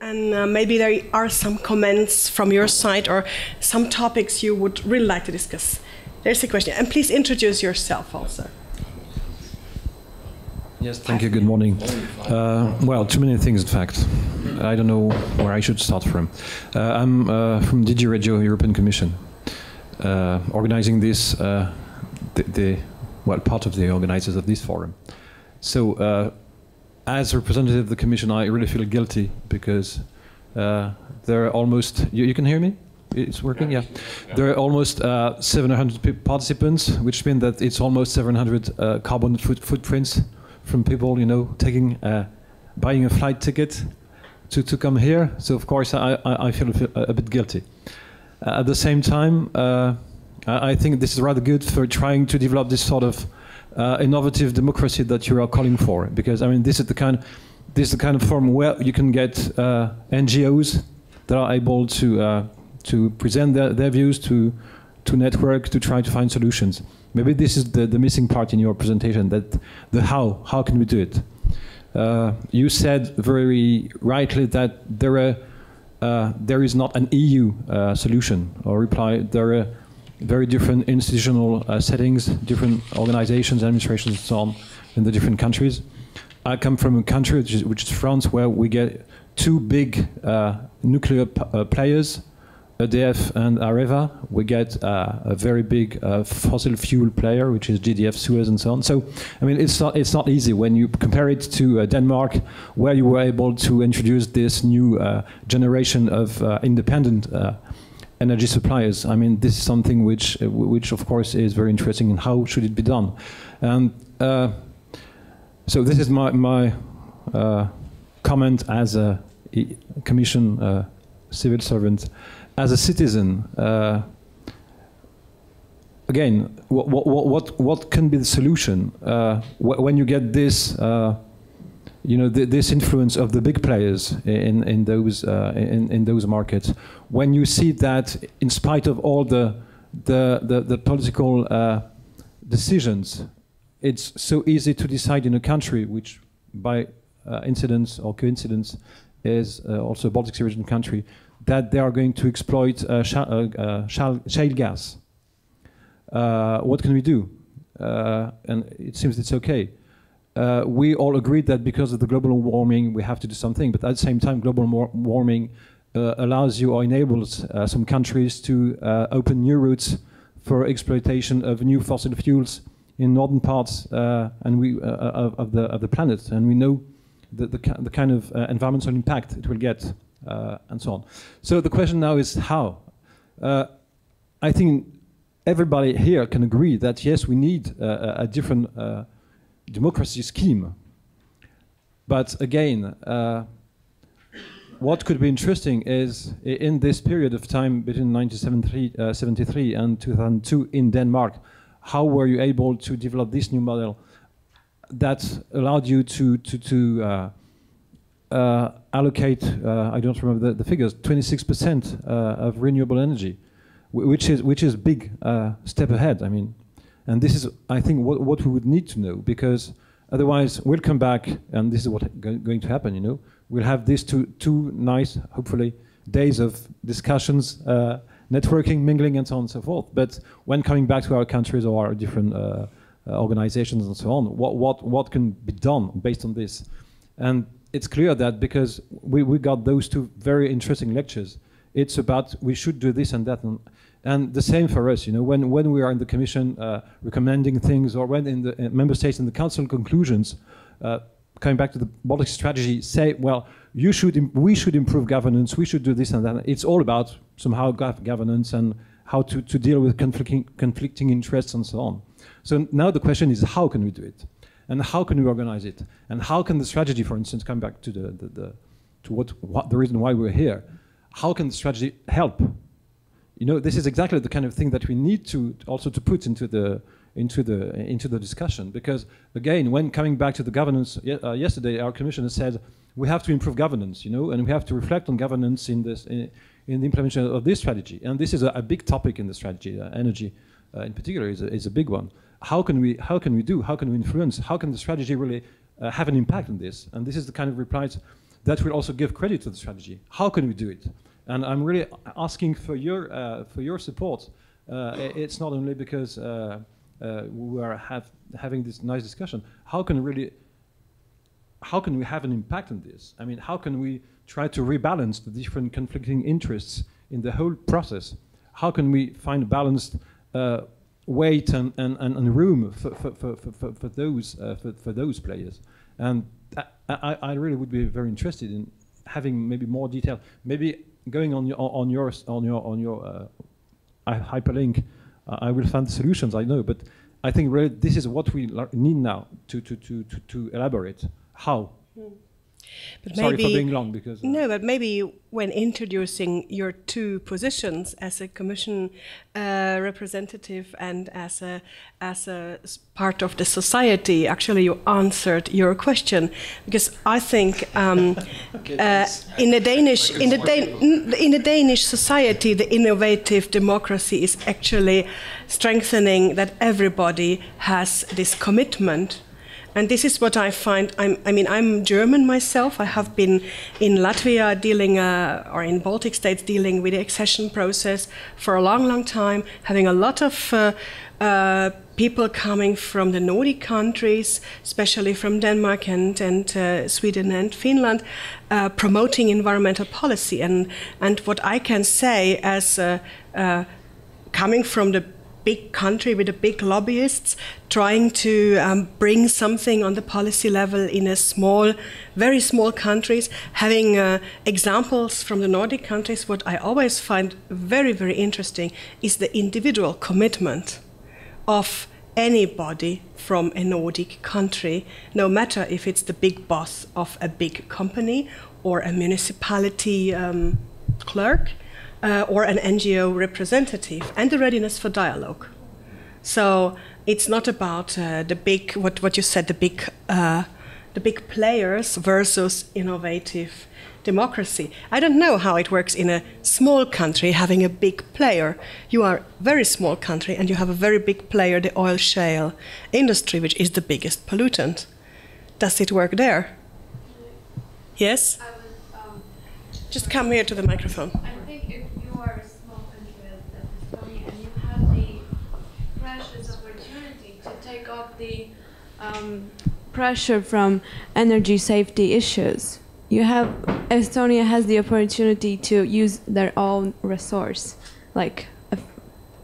And maybe there are some comments from your side or some topics you would really like to discuss. There's a question. And please introduce yourself also. Yes, thank you. Good morning. Well, too many things, in fact. I don't know where I should start from. I'm from DG Regio, European Commission, organizing this, well, part of the organizers of this forum. So, as a representative of the Commission, I really feel guilty because there are almost, you can hear me? It's working, yeah. There are almost 700 participants, which means that it's almost 700 carbon footprints from people, you know, taking, buying a flight ticket to come here. So of course I feel a bit guilty. At the same time, I think this is rather good for trying to develop this sort of innovative democracy that you are calling for, because I mean this is the kind of forum where you can get NGOs that are able to present their views, to network, to try to find solutions. Maybe this is the missing part in your presentation, that the how can we do it? You said very rightly that there is not an EU solution or reply. There are very different institutional settings, different organizations, administrations, and so on in the different countries. I come from a country which is France, where we get two big nuclear players, EDF and Areva. We get a very big fossil fuel player, which is GDF, Suez, and so on. So, I mean, it's not easy when you compare it to Denmark, where you were able to introduce this new generation of independent energy suppliers. I mean, this is something which of course is very interesting. And how should it be done? And so this is my comment as a Commission civil servant. As a citizen, again, what can be the solution when you get this, you know, this influence of the big players in those markets? When you see that, in spite of all the political decisions, it's so easy to decide in a country which, by incidence or coincidence, is also a Baltic Sea Region country, that they are going to exploit shale gas. What can we do? And it seems it's okay. We all agreed that because of the global warming, we have to do something. But at the same time, global warming allows you or enables some countries to open new routes for exploitation of new fossil fuels in northern parts of the planet. And we know the kind of environmental impact it will get. And so on. So the question now is how? I think everybody here can agree that yes, we need a different democracy scheme. But again, what could be interesting is in this period of time between 1973 and 2002 in Denmark, how were you able to develop this new model that allowed you to allocate, I don't remember the figures, 26% of renewable energy, which is a big step ahead. I mean, and this is, I think, what we would need to know, because otherwise we'll come back, and this is what's going to happen. You know, we'll have these two nice, hopefully, days of discussions, networking, mingling, and so on and so forth. But when coming back to our countries or our different organizations and so on, what can be done based on this? And it's clear that because we got those two very interesting lectures, it's about we should do this and that, and the same for us. You know, when we are in the Commission recommending things, or when in the member states in the Council conclusions, coming back to the Baltic strategy, say, well, we should improve governance, we should do this and that. It's all about somehow governance and how to deal with conflicting interests and so on. So now the question is, how can we do it? And how can we organize it? And how can the strategy, for instance, come back to the reason why we're here? How can the strategy help? You know, this is exactly the kind of thing that we need to also to put into the discussion. Because again, when coming back to the governance, yesterday our commissioner said we have to improve governance, you know, and we have to reflect on governance in the implementation of this strategy. And this is a big topic in the strategy. Energy, in particular, is a big one. How can we influence? How can the strategy really have an impact on this? And this is the kind of replies that will also give credit to the strategy. How can we do it? And I'm really asking for your support. It's not only because we are having this nice discussion. How can we have an impact on this? I mean, how can we try to rebalance the different conflicting interests in the whole process? How can we find a balanced weight and room for those players? And I really would be very interested in having maybe more detail, maybe going on your hyperlink. I will find the solutions, I know, but I think really this is what we need now to elaborate. How? But Sorry for being long, because no, but maybe when introducing your two positions as a Commission representative and as a part of the society, actually you answered your question, because I think in the Danish society, the innovative democracy is actually strengthening that everybody has this commitment. And this is what I find. I mean, I'm German myself. I have been in Latvia dealing, or in Baltic states dealing with the accession process for a long, long time, having a lot of people coming from the Nordic countries, especially from Denmark and Sweden and Finland, promoting environmental policy. And what I can say as coming from the big country with the big lobbyists, trying to bring something on the policy level in a small, very small countries, having examples from the Nordic countries. What I always find very, very interesting is the individual commitment of anybody from a Nordic country, no matter if it's the big boss of a big company or a municipality clerk, or an NGO representative, and the readiness for dialogue. So it's not about the big, what you said, the big players versus innovative democracy. I don't know how it works in a small country having a big player. You are a very small country and you have a very big player, the oil shale industry, which is the biggest pollutant. Does it work there? Yes? Just come here to the microphone. I think if you are a small country as Estonia and you have the precious opportunity to take off the pressure from energy safety issues, Estonia has the opportunity to use their own resource, like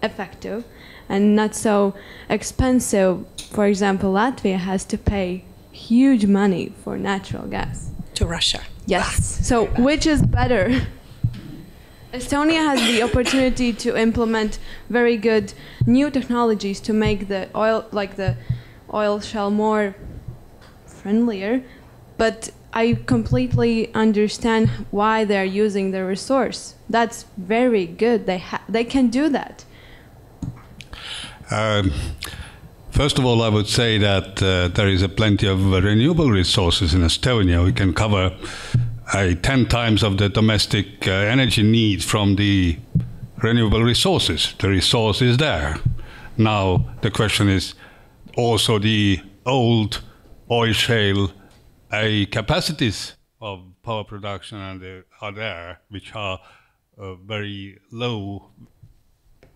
effective and not so expensive. For example, Latvia has to pay huge money for natural gas. To Russia. Yes. So which is better? Estonia has the opportunity to implement very good new technologies to make the oil shale more friendlier, but I completely understand why they're using the resource. That's very good. They can do that. First of all, I would say that there is plenty of renewable resources in Estonia. We can cover 10 times of the domestic energy need from the renewable resources. The resource is there. Now, the question is also the old oil shale capacities of power production are there, which are very low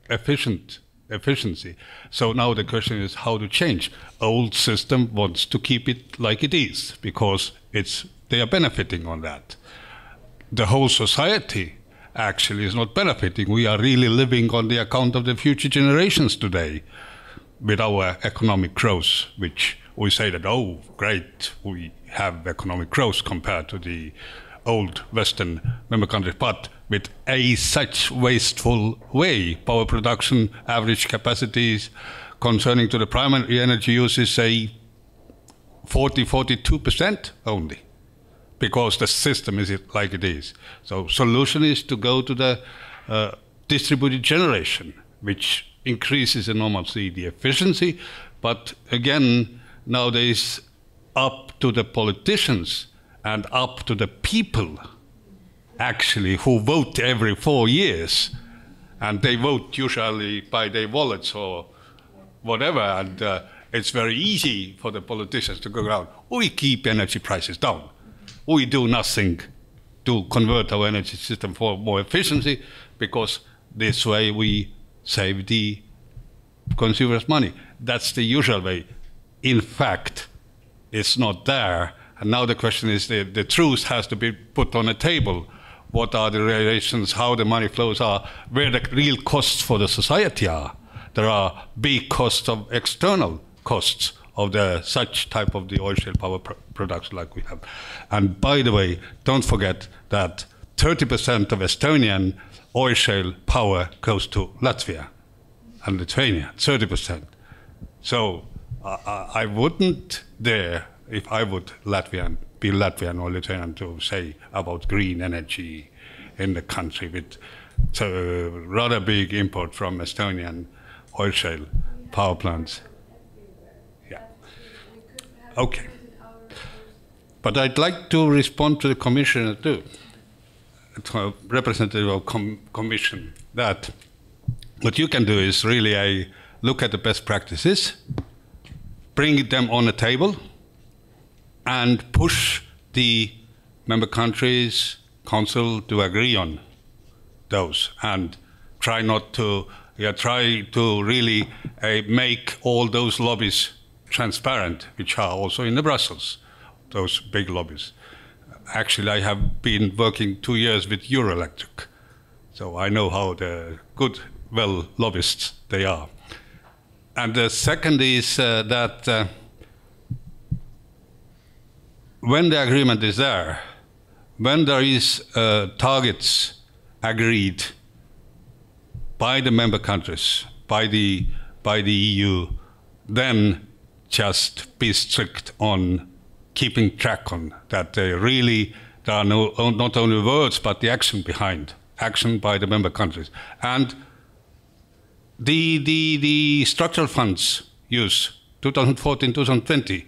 efficiency. So now the question is how to change. Old system wants to keep it like it is because they are benefiting on that. The whole society actually is not benefiting. We are really living on the account of the future generations today with our economic growth, which we say that, oh, great, we have economic growth compared to the old Western member countries, but with such wasteful way. Power production average capacities concerning to the primary energy use is, say, 42% only, because the system is like it is. So solution is to go to the distributed generation, which increases enormously the efficiency, but again, nowadays up to the politicians and up to the people actually who vote every 4 years, and they vote usually by their wallets or whatever, and it's very easy for the politicians to go around, we keep energy prices down. we do nothing to convert our energy system for more efficiency, because this way we save the consumers' money. That's the usual way. In fact, it's not there. And now the question is, the truth has to be put on the table. What are the relations, how the money flows are, where the real costs for the society are. There are big costs of external costs of such type of the oil shale power production like we have. And by the way, don't forget that 30% of Estonian oil shale power goes to Latvia and Lithuania, 30%. So I wouldn't dare, if I would be Latvian or Lithuanian, to say about green energy in the country with rather big import from Estonian oil shale power plants. Yeah. Okay. But I'd like to respond to the Commissioner too, to a representative of Commission, that what you can do is really look at the best practices, bring them on the table, and push the member countries, Council to agree on those, and try to really make all those lobbies transparent, which are also in the Brussels, those big lobbies. Actually, I have been working 2 years with Eurelectric, so I know how well lobbyists they are. And the second is that when the agreement is there, when there is targets agreed by the member countries, by the EU, then just be strict on keeping track on that. There are not only words, but the action by the member countries. And the structural funds use 2014-2020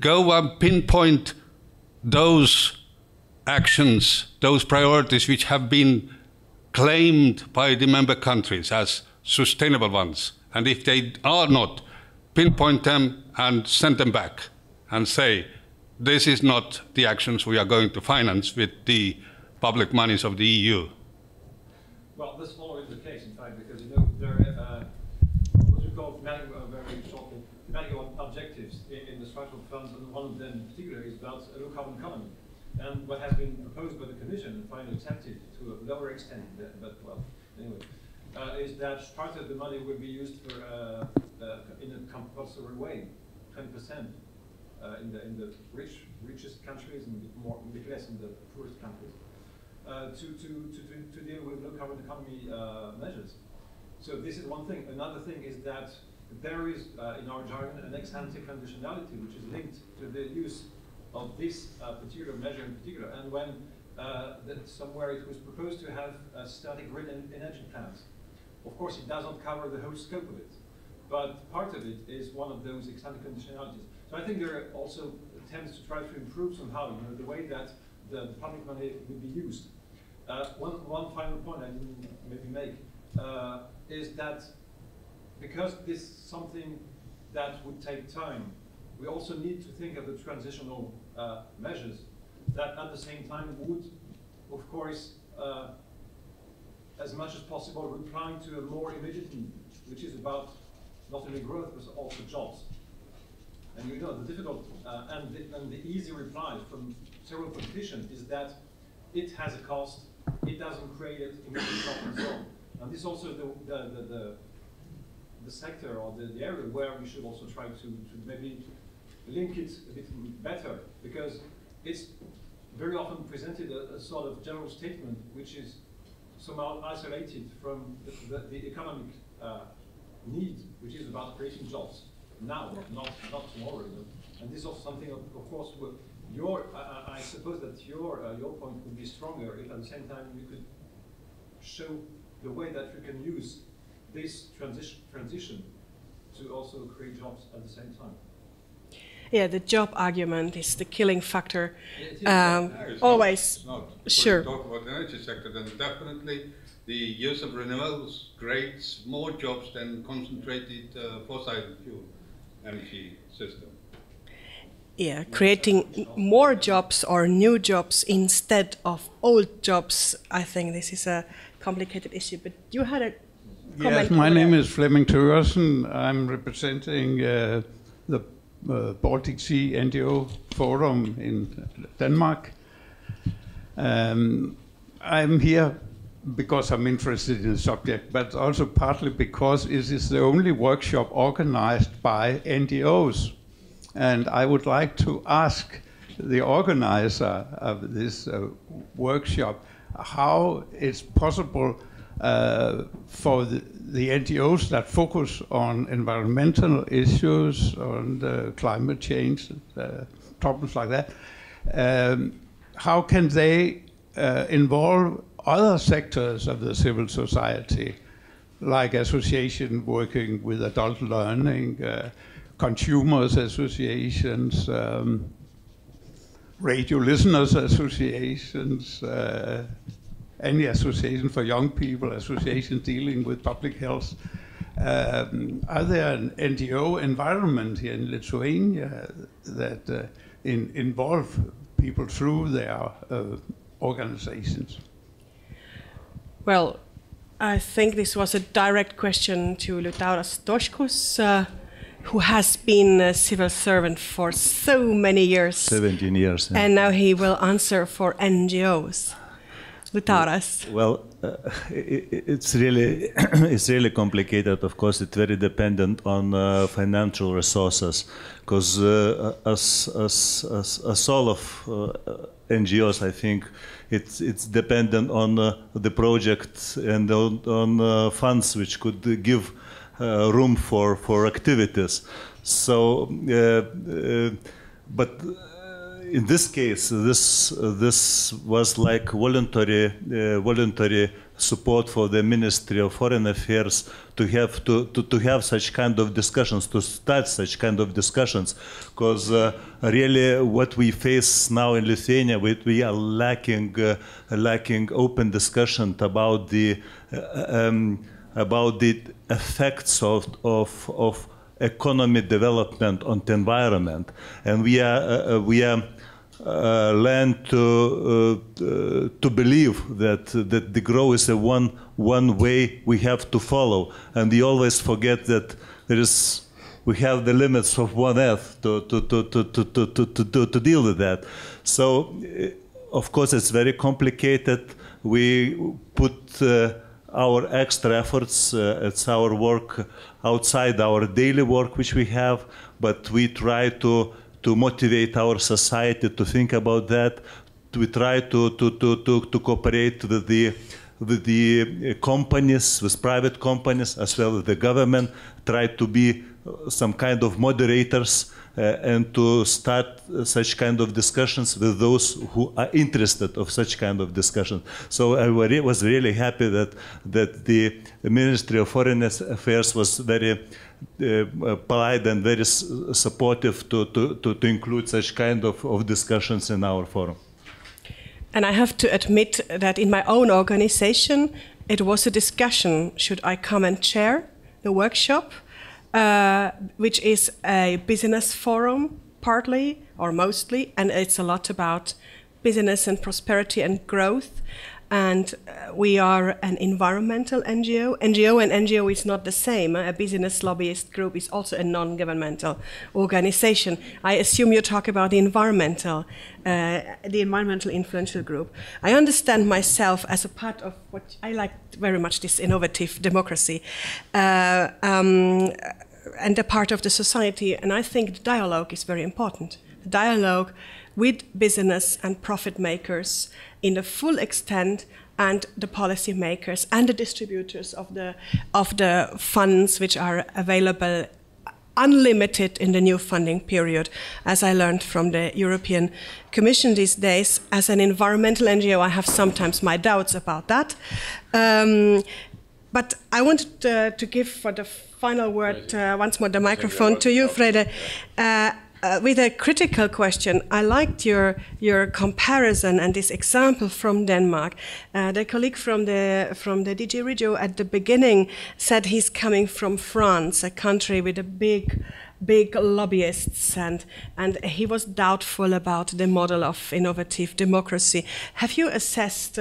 go and pinpoint those actions, those priorities which have been claimed by the member countries as sustainable ones. And if they are not, pinpoint them and send them back and say, this is not the actions we are going to finance with the public monies of the EU. Well, this is always the case, in fact, because there are what we call very shortly thematic objectives in the structural funds, and one of them in particular is about a low carbon economy. And what has been proposed by the Commission and finally accepted to a lower extent, but well, anyway, is that part of the money will be used for in a compulsory way, 20%. In the richest countries and a bit less in the poorest countries, to deal with low carbon economy measures. So this is one thing. Another thing is that there is, in our jargon, an ex-ante conditionality, which is linked to the use of this particular measure in particular. And when somewhere it was proposed to have static grid energy plants, of course it doesn't cover the whole scope of it, but part of it is one of those ex-ante conditionalities. So I think there are also attempts to try to improve somehow, the way that the public money would be used. One final point I didn't maybe make is that because this is something that would take time, we also need to think of the transitional measures that at the same time would, of course, as much as possible replying to a more immediate need, which is about not only growth but also jobs. And the difficult and the easy reply from several politicians is that it has a cost, it doesn't create it, immediate jobs and so on. And this is also the sector or the area where we should also try to maybe link it a bit better, because it's very often presented a sort of general statement which is somehow isolated from the economic need, which is about creating jobs now, not tomorrow. And this is also something, of course, I suppose that your point would be stronger if at the same time you could show the way that you can use this transition to also create jobs at the same time. Yeah, the job argument is the killing factor. Always. Sure. If we talk about the energy sector, then definitely the use of renewables creates more jobs than concentrated fossil fuel energy system. creating more jobs or new jobs instead of old jobs. I think this is a complicated issue. But you had a comment. Yes, my name is Flemming Thøgersen. I'm representing the Baltic Sea NGO Forum in Denmark. I'm here because I'm interested in the subject, but also partly because it is the only workshop organized by NGOs. And I would like to ask the organizer of this workshop how it's possible for the NGOs that focus on environmental issues, on climate change, problems like that, how can they involve other sectors of the civil society, like association working with adult learning, consumers associations, radio listeners associations, any association for young people, association dealing with public health. Are there an NGO environment here in Lithuania that involve people through their organizations? Well, I think this was a direct question to Liutauras Stoškus, who has been a civil servant for so many years. 17 years. Yeah. And now he will answer for NGOs. Liutauras. Well, it's really complicated. Of course, it's very dependent on financial resources, because as all of NGOs, I think it's dependent on the project and on funds which could give room for activities. So, but in this case, this was like voluntary support for the Ministry of Foreign Affairs to have such kind of discussions, to start such kind of discussions, because really what we face now in Lithuania, we are lacking open discussion about the effects of economic development on the environment, and we are learned to believe that the growth is a one way we have to follow, and we always forget that we have the limits of one Earth to deal with that. So, of course, it's very complicated. We put our extra efforts, it's our work outside our daily work which we have, but we try to motivate our society to think about that. We try to cooperate with the companies, with private companies, as well as the government, try to be some kind of moderators and to start such kind of discussions with those who are interested of such kind of discussion. So I was really happy that the Ministry of Foreign Affairs was very polite and very supportive to include such kind of discussions in our forum. And I have to admit that in my own organization, it was a discussion, should I come and chair the workshop, which is a business forum, partly or mostly, and it's a lot about business and prosperity and growth. And we are an environmental NGO. NGO and NGO is not the same. A business lobbyist group is also a non-governmental organization. I assume you talk about the environmental influential group. I understand myself as a part of what I like very much, this innovative democracy, and a part of the society. And I think the dialogue is very important. The dialogue with business and profit makers in the full extent, and the policy makers and the distributors of the funds which are available unlimited in the new funding period, as I learned from the European Commission these days. As an environmental NGO, I have sometimes my doubts about that. But I wanted to give for the final word once more the microphone to you, Frede. With a critical question, I liked your comparison and this example from Denmark. The colleague from the DG Regio at the beginning said he's coming from France, a country with a big big lobbyists, and he was doubtful about the model of innovative democracy. Have you assessed,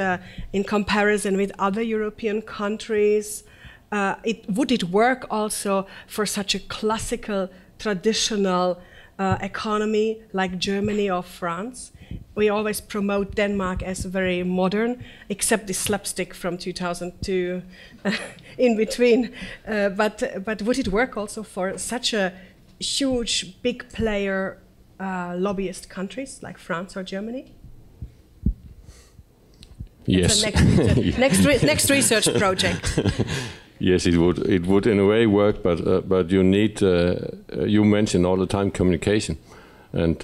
in comparison with other European countries, would it work also for such a classical, traditional economy like Germany or France? We always promote Denmark as very modern, except the slapstick from 2002 in between. But would it work also for such a huge, big player lobbyist countries like France or Germany? Yes. Next research project. Yes, it would. It would in a way work, but you need. You mention all the time communication, and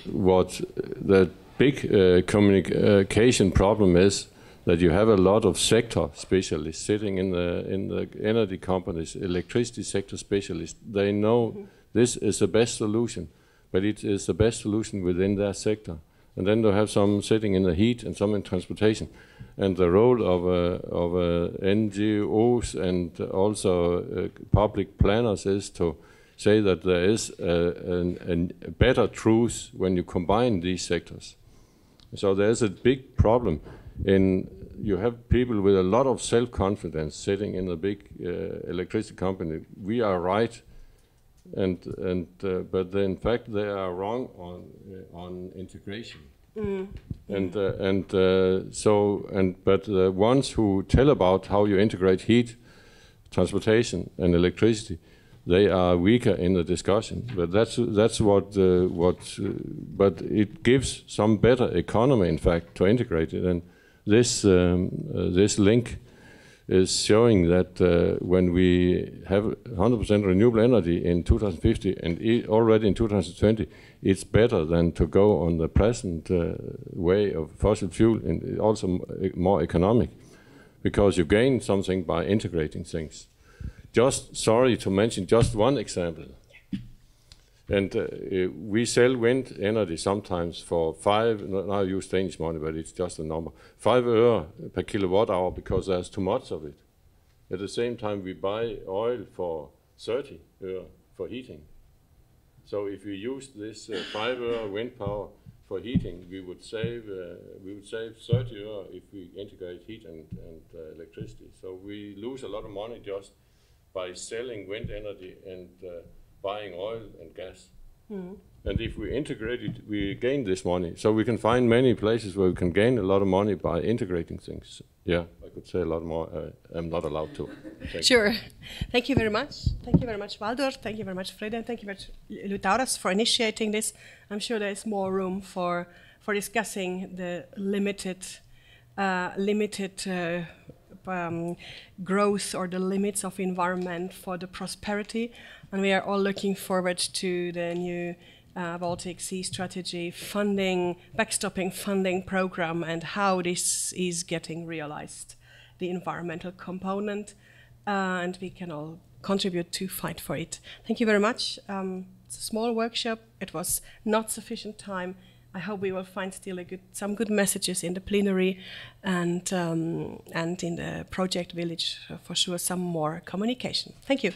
what the big communication problem is that you have a lot of sector specialists sitting in the energy companies, electricity sector specialists. They know this is the best solution, but it is the best solution within their sector. And then they have some sitting in the heat and some in transportation. And the role of NGOs and also public planners is to say that there is a better truth when you combine these sectors. So there's a big problem in you have people with a lot of self-confidence sitting in a big electricity company. We are right, but in fact they are wrong on integration. But the ones who tell about how you integrate heat, transportation, and electricity, they are weaker in the discussion. But that's what. But it gives some better economy, in fact, to integrate it. And this link is showing that when we have 100% renewable energy in 2050 and already in 2020, it's better than to go on the present way of fossil fuel, and also more economic, because you gain something by integrating things. Just sorry to mention just one example. And we sell wind energy sometimes for 5, now I use Danish money, but it's just a number, 5 euro per kilowatt hour because there's too much of it. At the same time, we buy oil for 30 euro for heating. So if we use this 5 euro wind power for heating, we would save 30 euro if we integrate heat and electricity. So we lose a lot of money just by selling wind energy and buying oil and gas. And if we integrate it, we gain this money. So we can find many places where we can gain a lot of money by integrating things. Yeah, I could say a lot more. I'm not allowed to. Sure. Thank you very much. Thank you very much, Valdur. Thank you very much, Freda. And thank you very much, Liutauras, for initiating this. I'm sure there is more room for discussing the limited growth or the limits of environment for the prosperity. And we are all looking forward to the new Baltic Sea strategy backstopping funding program, and how this is getting realized, the environmental component, and we can all contribute to fight for it. Thank you very much. It's a small workshop. It was not sufficient time. I hope we will find still some good messages in the plenary and in the project village, for sure, some more communication. Thank you.